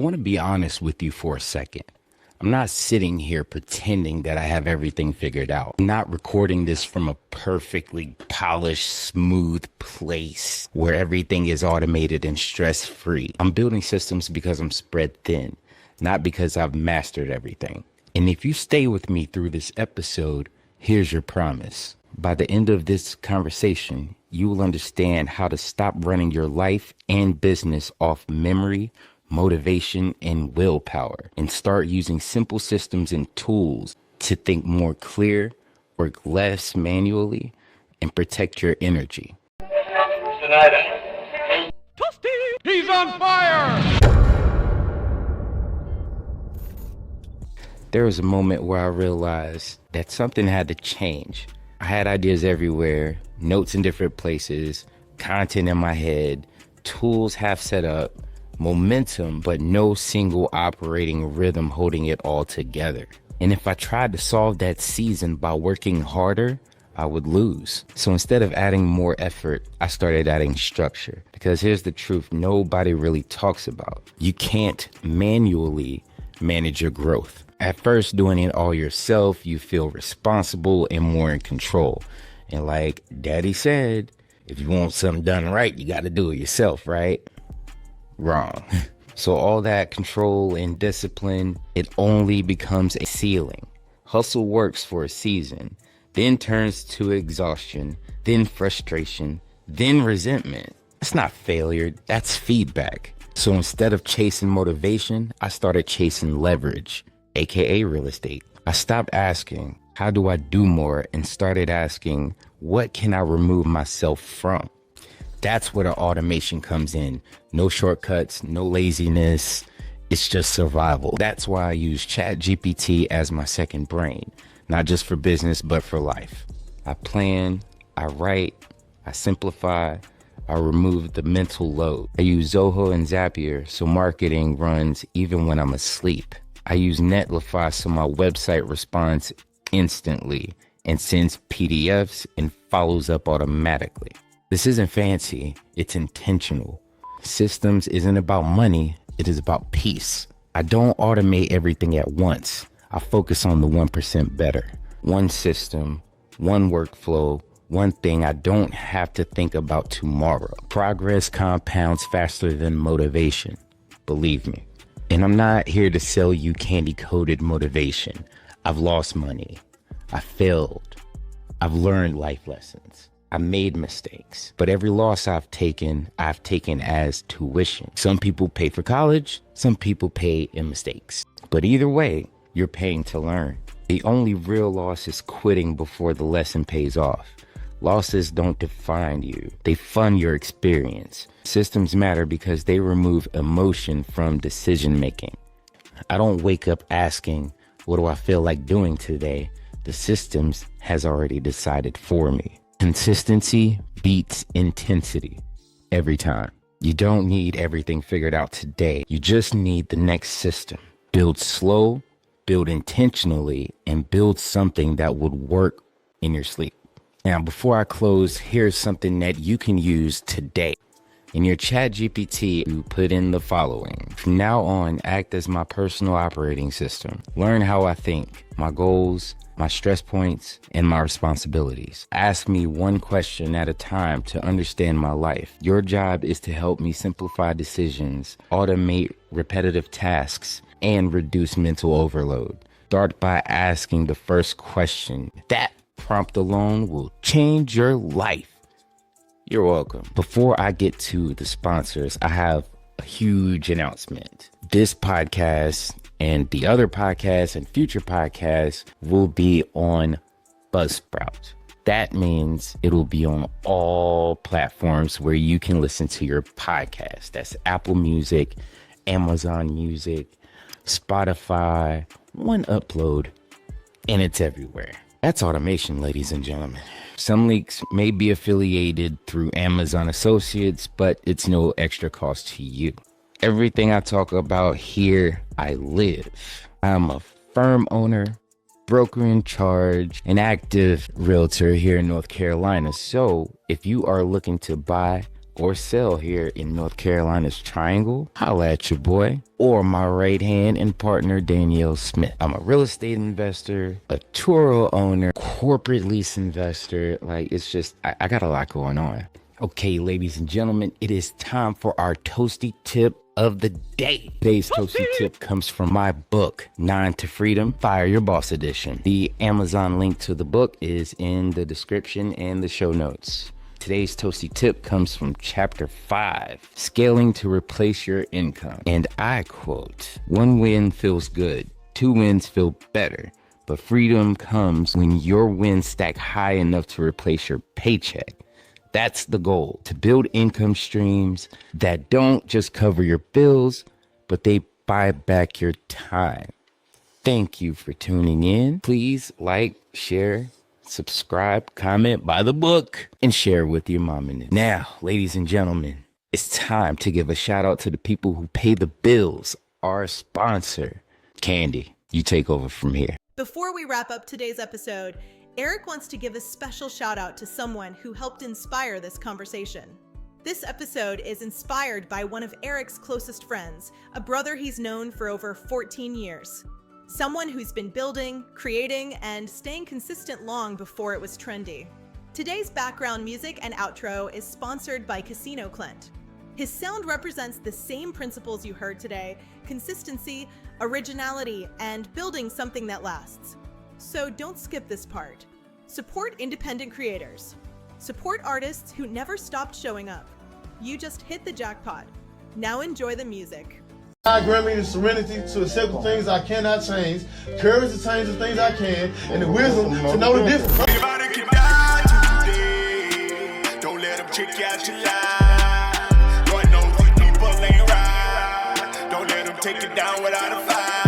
want to be honest with you for a second. I'm not sitting here pretending that I have everything figured out. I'm not recording this from a perfectly polished, smooth place where everything is automated and stress-free. I'm building systems because I'm spread thin, not because I've mastered everything. And if you stay with me through this episode, here's your promise. By the end of this conversation, you will understand how to stop running your life and business off memory, motivation, and willpower, and start using simple systems and tools to think more clear, work less manually, and protect your energy. Toasty! He's on fire! There was a moment where I realized that something had to change. I had ideas everywhere, notes in different places, content in my head, tools half set up, momentum, but no single operating rhythm holding it all together. And if I tried to solve that season by working harder, I would lose. So instead of adding more effort, I started adding structure. Because here's the truth nobody really talks about. You can't manually manage your growth. At first, doing it all yourself, you feel responsible and more in control. And like Daddy said, if you want something done right, you got to do it yourself, right? Wrong. So all that control and discipline, it only becomes a ceiling. Hustle works for a season, then turns to exhaustion, then frustration, then resentment. That's not failure, that's feedback. So instead of chasing motivation, I started chasing leverage, aka real estate. I stopped asking, how do I do more? And started asking, what can I remove myself from? That's where the automation comes in. No shortcuts, no laziness. It's just survival. That's why I use ChatGPT as my second brain, not just for business, but for life. I plan, I write, I simplify, I remove the mental load. I use Zoho and Zapier so marketing runs even when I'm asleep. I use Netlify so my website responds instantly and sends PDFs and follows up automatically. This isn't fancy, it's intentional. Systems isn't about money, it is about peace. I don't automate everything at once. I focus on the 1% better. One system, one workflow, one thing I don't have to think about tomorrow. Progress compounds faster than motivation, believe me. And I'm not here to sell you candy-coated motivation. I've lost money. I failed. I've learned life lessons. I made mistakes, but every loss I've taken as tuition. Some people pay for college, some people pay in mistakes. But either way, you're paying to learn. The only real loss is quitting before the lesson pays off. Losses don't define you, they fund your experience. Systems matter because they remove emotion from decision making. I don't wake up asking, what do I feel like doing today? The systems has already decided for me. Consistency beats intensity every time. You don't need everything figured out today. You just need the next system. Build slow, build intentionally, and build something that would work in your sleep. Now, before I close, here's something that you can use today. In your ChatGPT, you put in the following. From now on, act as my personal operating system. Learn how I think, my goals, my stress points, and my responsibilities. Ask me one question at a time to understand my life. Your job is to help me simplify decisions, automate repetitive tasks, and reduce mental overload. Start by asking the first question. That prompt alone will change your life. You're welcome. Before I get to the sponsors, I have a huge announcement. This podcast and the other podcasts and future podcasts will be on Buzzsprout. That means it will be on all platforms where you can listen to your podcast. That's Apple Music, Amazon Music, Spotify, one upload, and it's everywhere. That's automation, ladies and gentlemen. Some links may be affiliated through Amazon Associates, but it's no extra cost to you. Everything I talk about here, I live. I'm a firm owner, broker in charge, an active realtor here in North Carolina. So if you are looking to buy or sell here in North Carolina's Triangle, holla at your boy or my right hand and partner, Danielle Smith. I'm a real estate investor, a Turo owner, corporate lease investor. Like, it's just, I got a lot going on. Okay, ladies and gentlemen, it is time for our toasty tip of the day. Today's toasty tip comes from my book, 9 to Freedom, Fire Your Boss Edition. The Amazon link to the book is in the description and the show notes. Today's toasty tip comes from chapter 5, Scaling to Replace Your Income. And I quote, "One win feels good, 2 wins feel better, but freedom comes when your wins stack high enough to replace your paycheck." That's the goal, to build income streams that don't just cover your bills, but they buy back your time. Thank you for tuning in. Please like, share, subscribe, comment, buy the book, and share with your mom and them. Now, ladies and gentlemen, it's time to give a shout out to the people who pay the bills. Our sponsor, Candy. You take over from here. Before we wrap up today's episode, Eric wants to give a special shout out to someone who helped inspire this conversation. This episode is inspired by one of Eric's closest friends, a brother he's known for over 14 years. Someone who's been building, creating, and staying consistent long before it was trendy. Today's background music and outro is sponsored by Casino CLENT. His sound represents the same principles you heard today: consistency, originality, and building something that lasts. So don't skip this part. Support independent creators. Support artists who never stopped showing up. You just hit the jackpot. Now enjoy the music. God grant me the serenity to accept the things I cannot change, courage to change the things I can, and the wisdom to know the difference. Anybody can die today. Don't let them trick out your life. Lord knows these people ain't right. Don't let them take it down without a fight.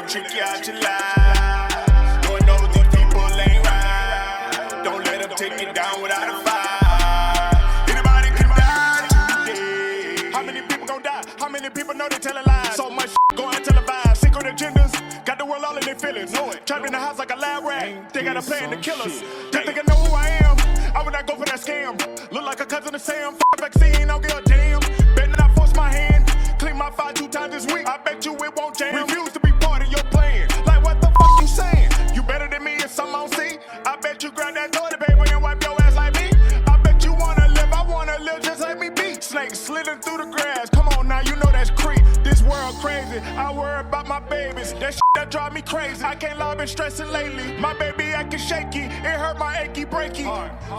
Trick you out your life. Lord knows these people ain't right. Don't let them take it down without a fight. Anybody can die today. How many people gon' die? How many people know they telling lies? So much going televised. Secret agendas. Got the world all in their feelings. Know it. Trapped in the house like a lab rat. They got a plan to kill us. They think I know who I am. I would not go for that scam. Look like a cousin of Sam. Vaccine, don't give a damn. Better not force my hand. Clean my file 2 times this week. I bet you it won't jam. Refuse to be part of your plan. Like what the fuck you saying? You better than me and some on see. I bet you grab that toilet paper and wipe your ass like me. I bet you wanna live, I wanna live just like me be. Snakes slithering through the grass. Come on now, you know that's creep. This world crazy. I worry about my babies. That shit that drive me crazy. I can't lie, been stressing lately. My baby acting shaky. It hurt my achy breaky.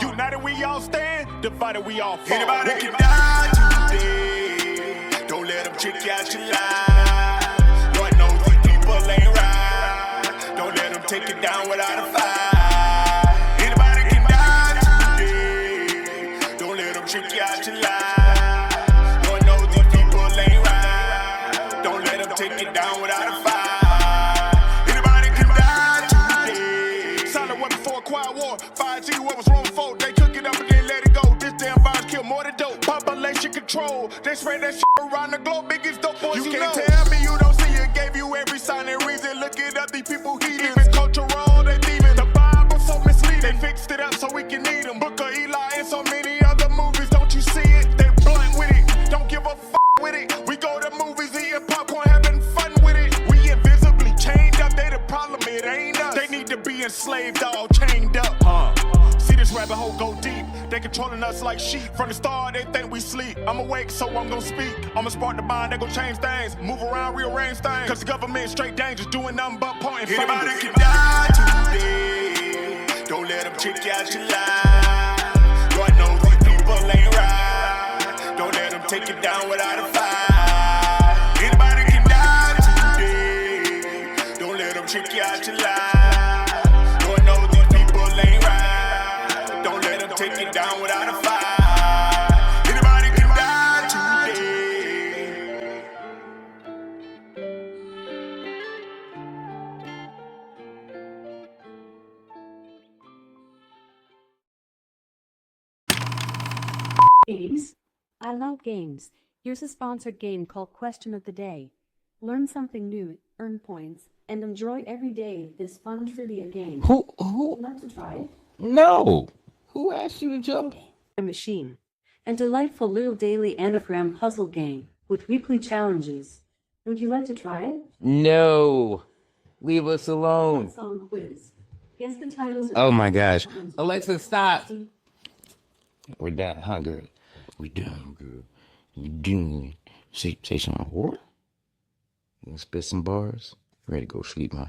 United we all stand, divided we all fall. Anybody can die today. Don't let them trick you out your life. Lord knows these people ain't right. Don't let them take it down without a fight. Anybody can die today. Don't let them trick you out your life. Lord knows these people ain't right. Don't let them take it down without a fight. Anybody can die today. Silent weapon for a quiet war. 5G, what was wrong before? They took it up and then let it go. This damn virus kill more than dope. Population control. They spread that shit around the globe. Biggest dope boys you can't tell me you don't see it. Gave you every sign and reason. Look it up, these people heathens. Even cultural, they thieving. The Bible so misleading. They fixed it up so we can eat them. Book of Eli and so many other movies. Don't you see it? They blunt with it. Don't give a fuck with it. We go to movies, eating popcorn, having fun with it. We invisibly chained up. They the problem, it ain't us. They need to be enslaved, all chained up. See this rabbit hole go deep. They controlling us like sheep. From the start, they think we sleep. I'm awake, so I'm gonna speak. I'ma spark the mind, they gon' change things. Move around, rearrange things. Cause the government straight dangerous, doing nothing but pointing fingers. Anybody can die today. Don't let them trick you out your life. Lord knows these people ain't right. Don't let them take it down without a fight. Anybody can die today. Don't let them trick you out your life. Lord knows these people ain't right. Don't let them take it down without a fight. Anybody can die today. Games? I love games. Here's a sponsored game called Question of the Day. Learn something new, earn points, and enjoy every day this fun trivia game. Who? Want to try it? No. Who asked you to jump? A machine. And delightful little daily anagram puzzle game with weekly challenges. Would you like to try it? No. Leave us alone. Song quiz. Guess the titles. Oh my gosh. Alexa, stop. We're done, huh, girl? We done, girl. We done. Say something. What? You gonna spit some bars? Ready to go sleep, huh?